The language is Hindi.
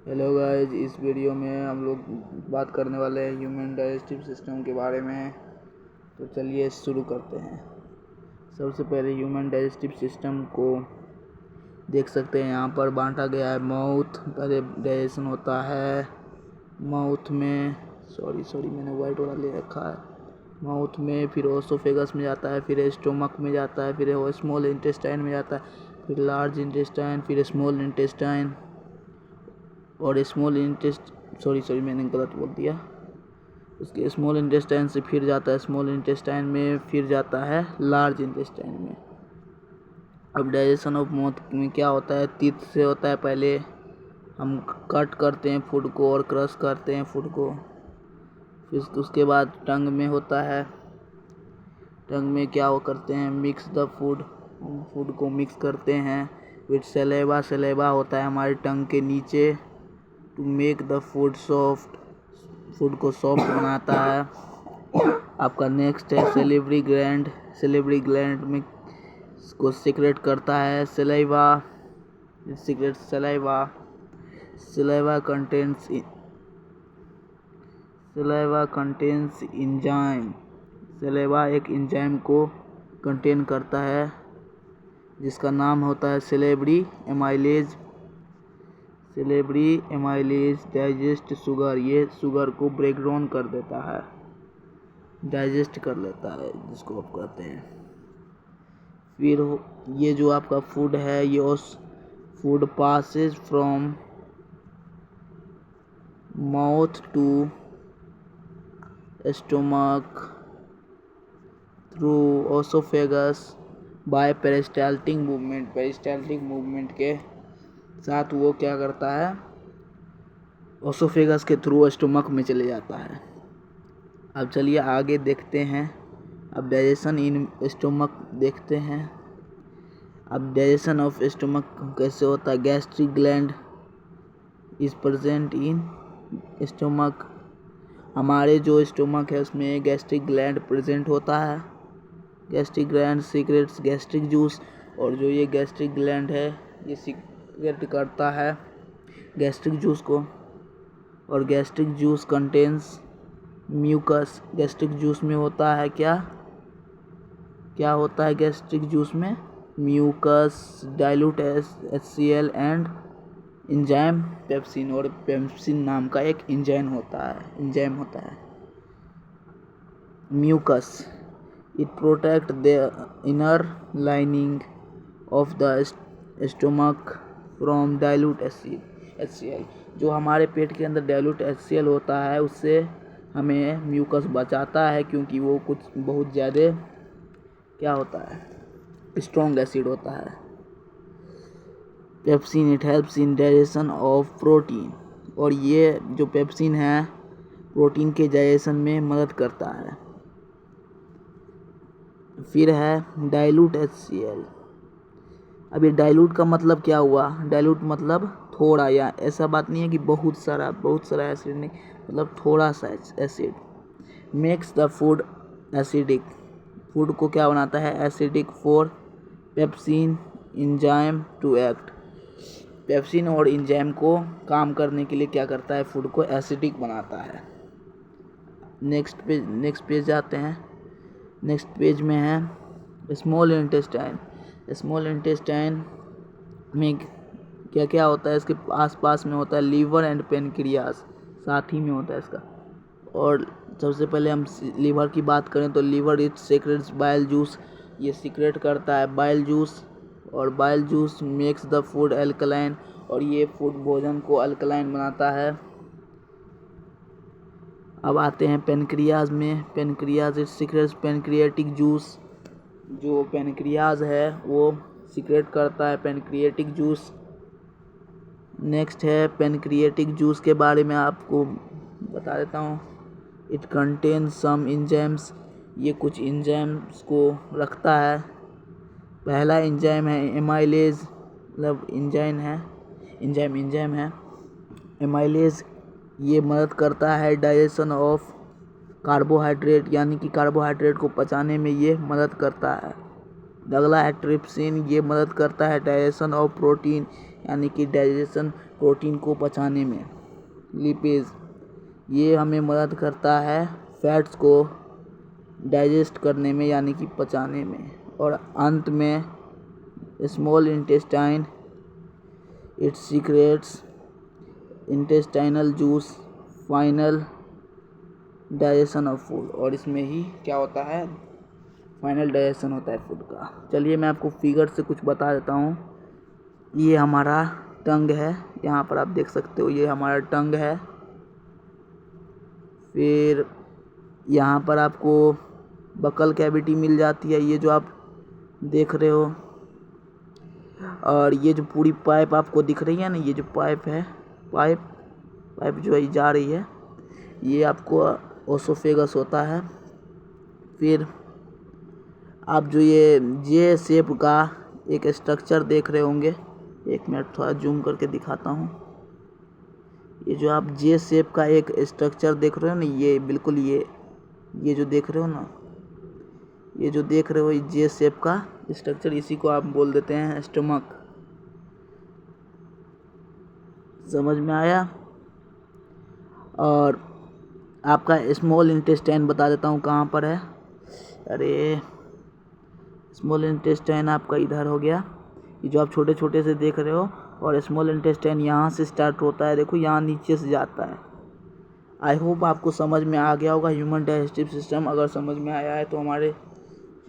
हेलो गाइस, इस वीडियो में हम लोग बात करने वाले हैं ह्यूमन डाइजेस्टिव सिस्टम के बारे में। तो चलिए शुरू करते हैं। सबसे पहले ह्यूमन डाइजेस्टिव सिस्टम को देख सकते हैं, यहाँ पर बांटा गया है। माउथ पहले डाइजेशन होता है। माउथ में मैंने वाइट वाला ले रखा है। माउथ में, फिर ओसोफेगस में जाता है, फिर स्टोमक में जाता है, फिर स्मॉल इंटेस्टाइन में जाता है, फिर लार्ज इंटेस्टाइन, फिर स्मॉल इंटेस्टाइन और स्मॉल मैंने गलत बोल दिया। उसके स्मॉल इंटेस्टाइन से फिर जाता है स्मॉल इंटेस्टाइन में, फिर जाता है लार्ज इंटेस्टाइन में। अब डाइजेशन ऑफ माउथ में क्या होता है? टीथ से होता है। पहले हम कट करते हैं फूड को और क्रश करते हैं फूड को। फिर उसके बाद टंग में होता है। टंग में क्या वो करते हैं? मिक्स द फूड को मिक्स करते हैं। फिर सलेवा होता है हमारे टंग के नीचे, to make the food soft. Food को सॉफ्ट बनाता है। आपका नेक्स्ट है सेलिवरी ग्लैंड में इसको सीक्रेट करता है saliva. Saliva contains enzyme. Saliva एक इंजाइम को कंटेन करता है जिसका नाम होता है सेलेब्री एमाइलेज डाइजेस्ट शुगर। ये शुगर को ब्रेक डाउन कर देता है, डाइजेस्ट कर लेता है, जिसको आप कहते हैं। फिर ये जो आपका फूड है, ये food passes from mouth to stomach through oesophagus by peristaltic movement के साथ वो क्या करता है? ओसोफेगस के थ्रू स्टोमक में चले जाता है। अब चलिए आगे देखते हैं। अब डाइजेशन इन स्टोमक देखते हैं। अब डाइजेशन ऑफ स्टोमक कैसे होता है? Gastric gland is present in stomach. हमारे जो स्टोमक है उसमें गैस्ट्रिक ग्लैंड प्रेजेंट होता है। Gastric gland secrets gastric juice, और जो ये गैस्ट्रिक ग्लैंड है ये सीक्रेट करता है गैस्ट्रिक जूस को। और gastric juice contains mucus. Gastric juice में होता है क्या होता है गैस्ट्रिक जूस में? Mucus, dilute HCl and enzyme pepsin. और पेप्सिन नाम का एक एंजाइम होता है। Mucus it protect the inner lining of the stomach from dilute HCl। जो हमारे पेट के अंदर डाइल्यूट HCl होता है उससे हमें म्यूकस बचाता है, क्योंकि वो कुछ बहुत ज़्यादा क्या होता है? स्ट्रॉन्ग एसिड होता है। Pepsin it helps in digestion of protein. और ये जो पेप्सिन है प्रोटीन के डाइजेशन में मदद करता है। फिर है डाइल्यूट HCl। अब ये डाइल्यूट का मतलब क्या हुआ? डाइल्यूट मतलब थोड़ा, या ऐसा बात नहीं है कि बहुत सारा एसिड नहीं, मतलब थोड़ा सा acid. Makes the food acidic. Food को क्या बनाता है? Acidic. For pepsin enzyme to act. Pepsin और एंजाइम को काम करने के लिए क्या करता है? फूड को एसिडिक बनाता है। नेक्स्ट पेज जाते हैं। नेक्स्ट पेज में है स्मॉल इंटेस्टाइन में क्या क्या होता है? इसके आसपास में होता है लीवर एंड पेनक्रियाज, साथ ही में होता है इसका। और सबसे पहले हम लीवर की बात करें तो liver it secretes bile juice. ये सीक्रेट करता है बाइल जूस, और bile juice makes the food alkaline. और ये फूड भोजन को अल्कलाइन बनाता है। अब आते हैं पेनक्रियाज में। Pancreas it secretes pancreatic juice. जो पेनक्रियाज है वो सीक्रेट करता है पेनक्रियाटिक जूस। नेक्स्ट है पेनक्रियाटिक जूस के बारे में आपको बता देता हूँ। It contains some enzymes. ये कुछ एंजाइम्स को रखता है। पहला एंजाइम है एमाइलेज, मतलब एंजाइम है एमाइलेज। ये मदद करता है डाइजेशन ऑफ कार्बोहाइड्रेट, यानी कि कार्बोहाइड्रेट को पचाने में ये मदद करता है। अगला है ट्रिप्सिन। ये मदद करता है डाइजेशन ऑफ प्रोटीन, यानी कि डाइजेशन प्रोटीन को पचाने में। लिपेज, ये हमें मदद करता है फैट्स को डाइजेस्ट करने में, यानी कि पचाने में। और अंत में small intestine, it secrets intestinal juice, final digestion of food. और इसमें ही क्या होता है, फाइनल डाइजेशन होता है फूड का। चलिए मैं आपको फिगर से कुछ बता देता हूँ। ये हमारा टंग है, यहाँ पर आप देख सकते हो, ये हमारा टंग है। फिर यहाँ पर आपको बकल कैविटी मिल जाती है, ये जो आप देख रहे हो। और ये जो पूरी पाइप आपको दिख रही है ना, ये जो पाइप है, पाइप जो है जा रही है, ये आपको ओसोफेगस होता है। फिर आप जो ये जे शेप का एक स्ट्रक्चर देख रहे होंगे, एक मिनट थोड़ा जूम करके दिखाता हूँ। ये जो आप जे शेप का एक स्ट्रक्चर देख रहे हो ना, ये बिल्कुल ये जो देख रहे हो ना, ये जो देख रहे हो जे शेप का स्ट्रक्चर, इसी को आप बोल देते हैं स्टमक। समझ में आया? और आपका स्मॉल इंटेस्टाइन बता देता हूँ कहाँ पर है। अरे स्मॉल इंटेस्टाइन आपका इधर हो गया, ये जो आप छोटे छोटे से देख रहे हो। और स्मॉल इंटेस्टाइन यहाँ से स्टार्ट होता है, देखो यहाँ नीचे से जाता है। आई होप आपको समझ में आ गया होगा ह्यूमन डाइजेस्टिव सिस्टम। अगर समझ में आया है तो हमारे